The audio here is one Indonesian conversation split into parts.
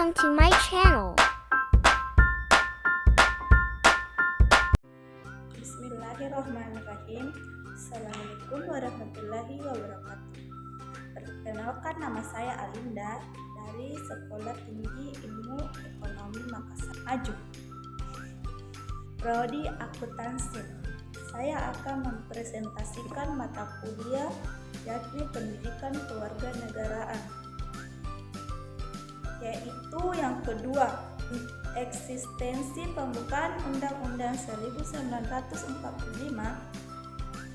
Welcome to my channel. Bismillahirrahmanirrahim. Assalamualaikum warahmatullahi wabarakatuh. Perkenalkan, nama saya Alinda dari Sekolah Tinggi Ilmu Ekonomi Makassar Maju, Prodi Akuntansi. Saya akan mempresentasikan mata kuliah yakni Pendidikan Kewarganegaraan, yaitu yang kedua, eksistensi pembukaan Undang-Undang 1945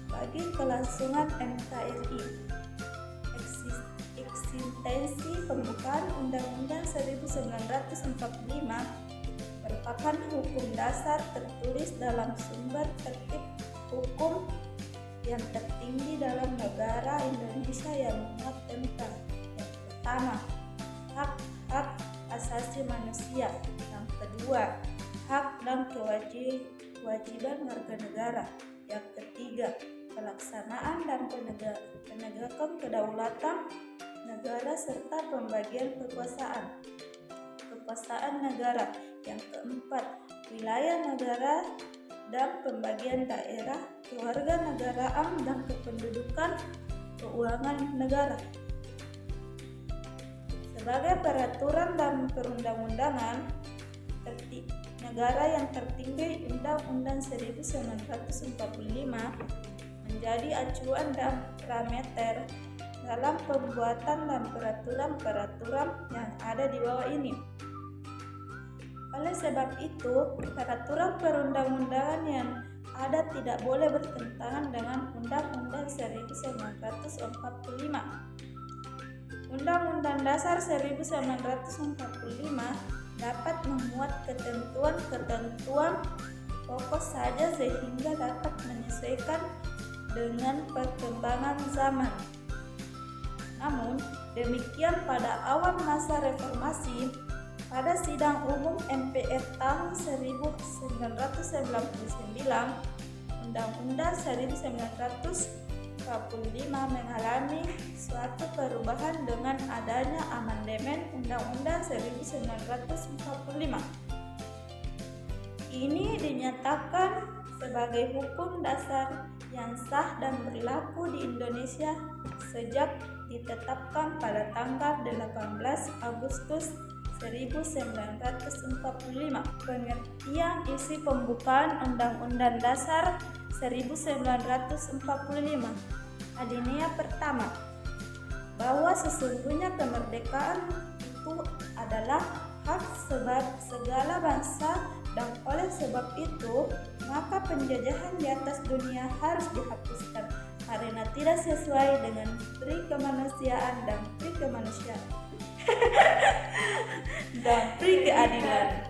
bagi kelangsungan NKRI. Eksistensi pembukaan Undang-Undang 1945 merupakan hukum dasar tertulis dalam sumber tertib hukum yang tertinggi dalam negara Indonesia yang memuat tentang yang pertama, hak asasi manusia, yang kedua, hak dan kewajiban warga negara, yang ketiga, pelaksanaan dan penegakan kedaulatan negara serta pembagian kekuasaan negara, yang keempat, wilayah negara dan pembagian daerah, kewarganegaraan dan kependudukan, keuangan negara. Sebagai peraturan dan perundang-undangan negara yang tertinggi, Undang-Undang 1945 menjadi acuan dan parameter dalam pembuatan dan peraturan-peraturan yang ada di bawah ini. Oleh sebab itu, peraturan perundang-undangan yang ada tidak boleh bertentangan dengan Undang-Undang 1945. Undang-Undang Dasar 1945 dapat memuat ketentuan-ketentuan pokok saja sehingga dapat menyesuaikan dengan perkembangan zaman. Namun, demikian pada awal masa reformasi, pada sidang umum MPR tahun 1999, Undang-Undang 1945 mengalami suatu perubahan dengan adanya amandemen Undang-Undang 1945. Ini dinyatakan sebagai hukum dasar yang sah dan berlaku di Indonesia sejak ditetapkan pada tanggal 18 Agustus 1945. Pengertian isi pembukaan Undang-Undang Dasar 1945. Alinea pertama, bahwa sesungguhnya kemerdekaan itu adalah hak segala bangsa, dan oleh sebab itu maka penjajahan di atas dunia harus dihapuskan karena tidak sesuai dengan pri kemanusiaan dan pri kemanusiaan dan pri keadilan.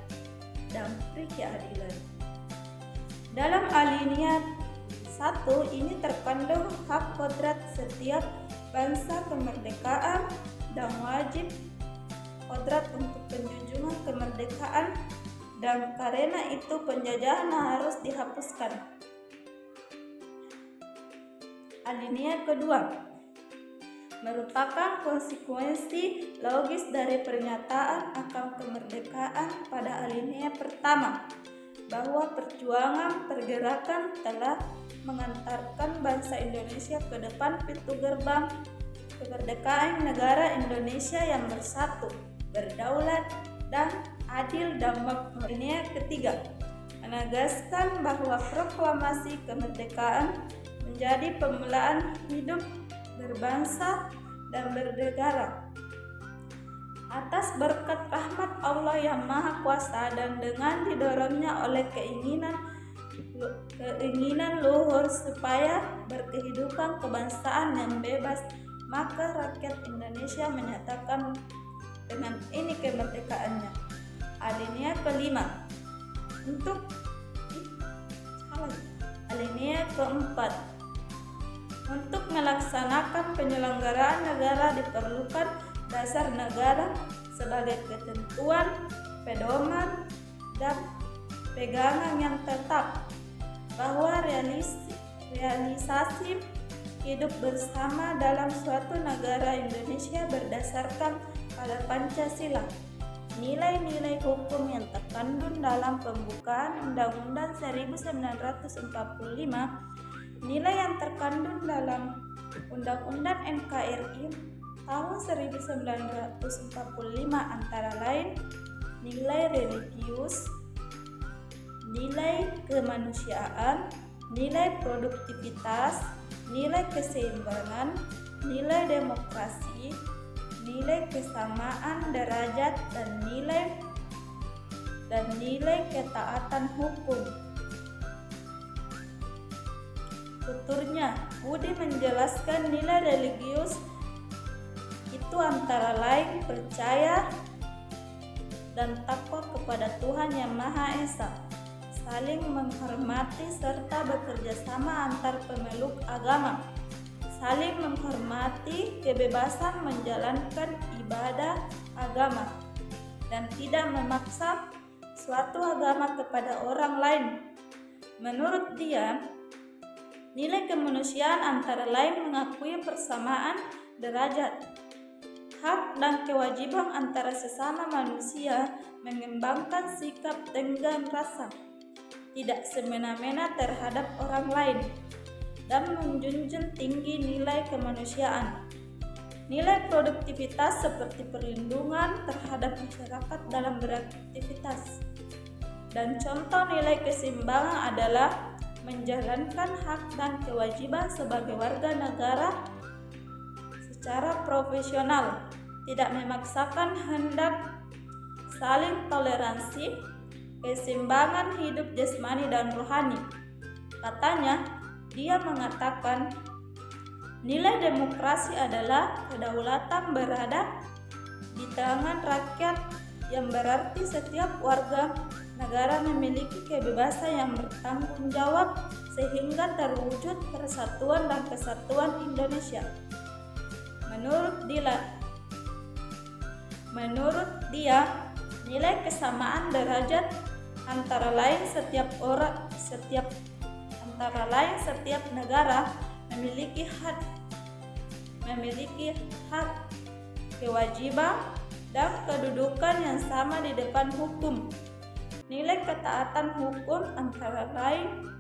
Dalam alinea 1 ini terkandung hak kodrat setiap bangsa kemerdekaan dan wajib kodrat untuk penjunjungan kemerdekaan, dan karena itu penjajahan harus dihapuskan. Alinea kedua merupakan konsekuensi logis dari pernyataan akan kemerdekaan pada alinea pertama, bahwa perjuangan pergerakan telah mengantarkan bangsa Indonesia ke depan pintu gerbang kemerdekaan negara Indonesia yang bersatu, berdaulat, dan adil dan makmur. Alinea ketiga menegaskan bahwa proklamasi kemerdekaan menjadi pemulaan hidup berbangsa dan bernegara atas berkat rahmat Allah yang Maha Kuasa, dan dengan didorongnya oleh keinginan luhur supaya berkehidupan kebangsaan yang bebas, maka rakyat Indonesia menyatakan dengan ini kemerdekaannya. Alinea kelima alinea keempat, untuk melaksanakan penyelenggaraan negara diperlukan dasar negara sebagai ketentuan, pedoman, dan pegangan yang tetap, bahwa realisasi hidup bersama dalam suatu negara Indonesia berdasarkan pada Pancasila. nilai-nilai hukum yang terkandung dalam pembukaan Undang-Undang 1945, nilai yang terkandung dalam Undang-Undang NKRI tahun 1945 antara lain nilai religius, nilai kemanusiaan, nilai produktivitas, nilai keseimbangan, nilai demokrasi, nilai kesamaan derajat, dan nilai ketaatan hukum. Tuturnya, Budi menjelaskan nilai religius itu antara lain percaya dan takwa kepada Tuhan Yang Maha Esa, saling menghormati serta bekerja sama antar pemeluk agama, saling menghormati kebebasan menjalankan ibadah agama, dan tidak memaksa suatu agama kepada orang lain. Menurut dia, nilai kemanusiaan antara lain mengakui persamaan derajat, hak dan kewajiban antara sesama manusia, mengembangkan sikap tenggang rasa, tidak semena-mena terhadap orang lain, dan menjunjung tinggi nilai kemanusiaan. Nilai produktivitas seperti perlindungan terhadap masyarakat dalam beraktivitas. Dan contoh nilai keseimbangan adalah menjalankan hak dan kewajiban sebagai warga negara secara profesional, tidak memaksakan hendak, saling toleransi, keseimbangan hidup jasmani dan rohani. Katanya, dia mengatakan nilai demokrasi adalah kedaulatan berada di tangan rakyat, yang berarti setiap warga negara memiliki kebebasan yang bertanggung jawab sehingga terwujud persatuan dan kesatuan Indonesia. Menurut dia, nilai kesamaan derajat antara lain setiap negara memiliki hak, kewajiban, dan kedudukan yang sama di depan hukum. Nilai ketaatan hukum antara lain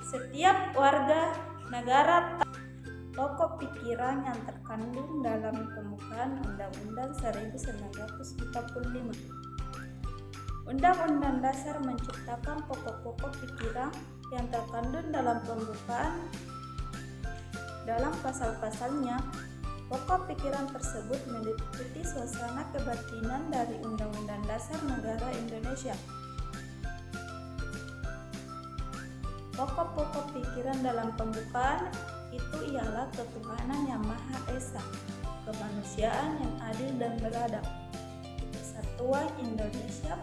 setiap warga negara. Pokok pikiran yang terkandung dalam pembukaan Undang-Undang 1945. Undang-Undang Dasar menciptakan pokok-pokok pikiran yang terkandung dalam pembukaan dalam pasal-pasalnya. Pokok pikiran tersebut meliputi suasana kebatinan dari Undang-Undang Dasar Negara Indonesia. Pokok-pokok pikiran dalam pembukaan itu ialah ketuhanan yang Maha Esa, kemanusiaan yang adil dan beradab, persatuan Indonesia,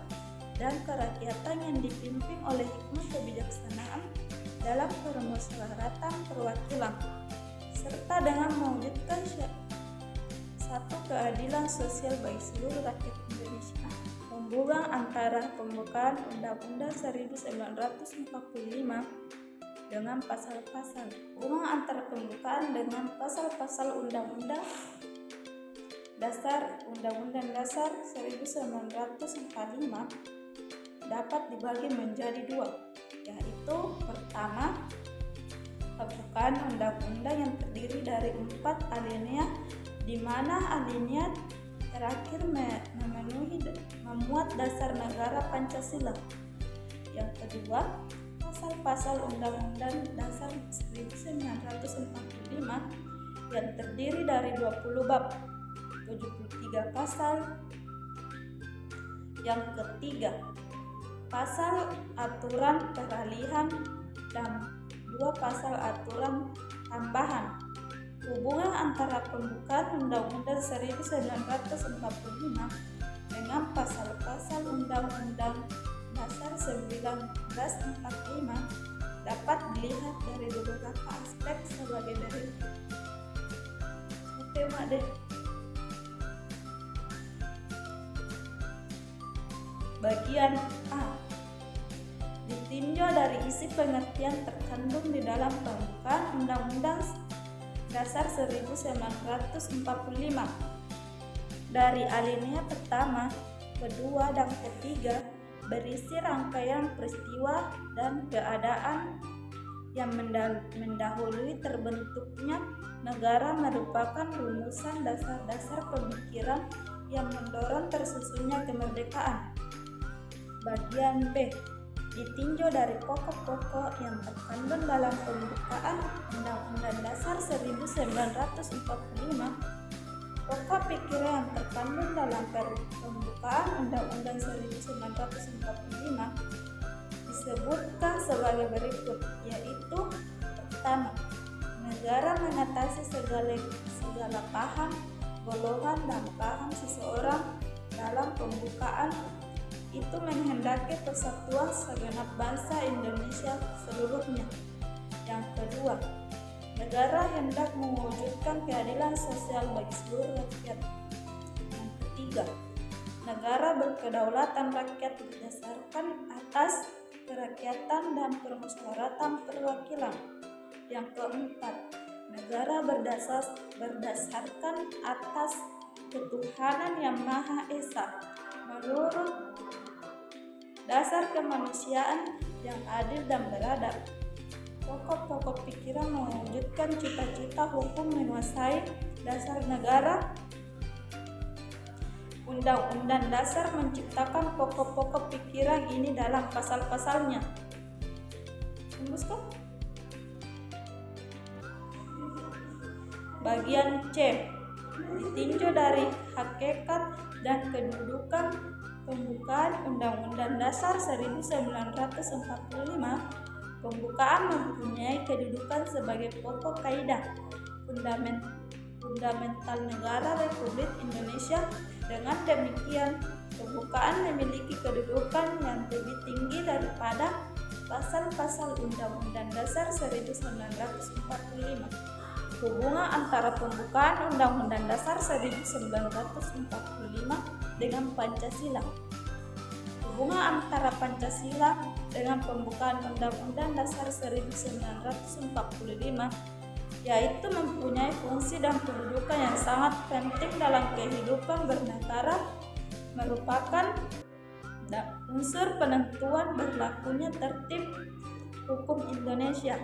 dan kerakyatan yang dipimpin oleh hikmah kebijaksanaan dalam permusyawaratan perwakilan, serta dengan mewujudkan satu keadilan sosial bagi seluruh rakyat Indonesia. Hubungan antara pembukaan Undang-Undang 1945 dengan pasal-pasal. Hubungan antara pembukaan dengan pasal-pasal Undang-Undang Dasar 1945 dapat dibagi menjadi dua, yaitu pertama, pembukaan undang-undang yang terdiri dari 4 alinea, di mana alinea terakhir memuat dasar negara Pancasila. Yang kedua, pasal-pasal Undang-Undang Dasar 1945 yang terdiri dari 20 bab, 73 pasal. Yang ketiga, pasal aturan peralihan dan 2 pasal aturan tambahan. Hubungan antara pembukaan Undang-Undang 1945 dengan pasal-pasal Undang-Undang Dasar 1945 dapat dilihat dari beberapa aspek sebagai berikut. Tema deh. Bagian A. Ditinjau dari isi pengertian terkandung di dalam pembukaan Undang-Undang Dasar 1945. Dari alinea pertama, kedua, dan ketiga berisi rangkaian peristiwa dan keadaan yang mendahului terbentuknya negara, merupakan rumusan dasar-dasar pemikiran yang mendorong tersusunnya kemerdekaan. Bagian B, ditinjau dari pokok-pokok yang terkandung dalam pembukaan Undang-Undang Dasar 1945. Pokok pikiran yang terkandung dalam pembukaan Undang-Undang 1945 disebutkan sebagai berikut, yaitu: pertama, negara mengatasi segala paham, golongan, dan paham seseorang dalam pembukaan itu menghendaki persatuan segenap bangsa Indonesia seluruhnya. Yang kedua, negara hendak mewujudkan keadilan sosial bagi seluruh rakyat. Yang ketiga, negara berkedaulatan rakyat berdasarkan atas kerakyatan dan permusyawaratan perwakilan. Yang keempat, negara berdasarkan atas ketuhanan yang Maha Esa menurut dasar kemanusiaan yang adil dan beradab. Pokok-pokok pikiran mewujudkan cita-cita hukum menguasai dasar negara. Undang-Undang Dasar menciptakan pokok-pokok pikiran ini dalam pasal-pasalnya. Bagian C, ditinjau dari hakikat dan kedudukan pembukaan Undang-Undang Dasar 1945. Pembukaan mempunyai kedudukan sebagai pokok kaidah fundamental negara Republik Indonesia. Dengan demikian, pembukaan memiliki kedudukan yang lebih tinggi daripada pasal-pasal Undang-Undang Dasar 1945. Hubungan antara pembukaan Undang-Undang Dasar 1945 dengan Pancasila. Hubungan antara Pancasila dengan pembukaan Undang-Undang Dasar 1945 yaitu mempunyai fungsi dan kedudukan yang sangat penting dalam kehidupan bernegara, merupakan unsur penentuan berlakunya tertib hukum Indonesia.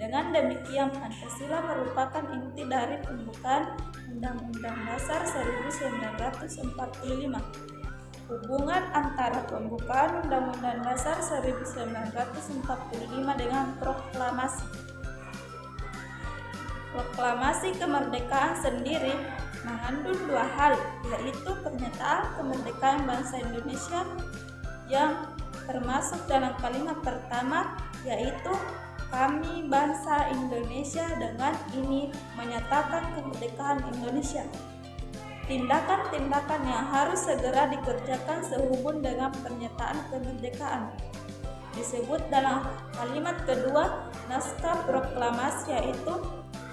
Dengan demikian, Pancasila merupakan inti dari pembukaan Undang-Undang Dasar 1945. Hubungan antara pembukaan Undang-Undang Dasar 1945 dengan proklamasi. Proklamasi kemerdekaan sendiri mengandung dua hal, yaitu pernyataan kemerdekaan bangsa Indonesia yang termasuk dalam kalimat pertama, yaitu kami bangsa Indonesia dengan ini menyatakan kemerdekaan Indonesia. Tindakan-tindakan yang harus segera dikerjakan sehubung dengan pernyataan kemerdekaan disebut dalam kalimat kedua naskah proklamasi, yaitu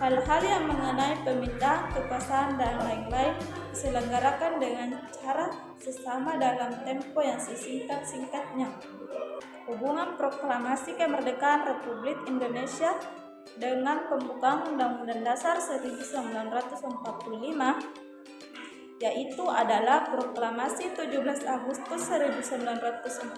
hal-hal yang mengenai pemindahan kekuasaan dan lain-lain diselenggarakan dengan cara sesama dalam tempo yang sesingkat-singkatnya. Hubungan proklamasi kemerdekaan Republik Indonesia dengan pembukaan Undang-Undang Dasar 1945 yaitu adalah proklamasi 17 Agustus 1945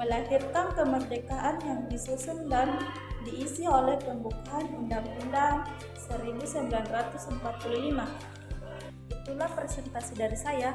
melahirkan kemerdekaan yang disusun dan diisi oleh pembukaan Undang-Undang 1945. Itulah presentasi dari saya.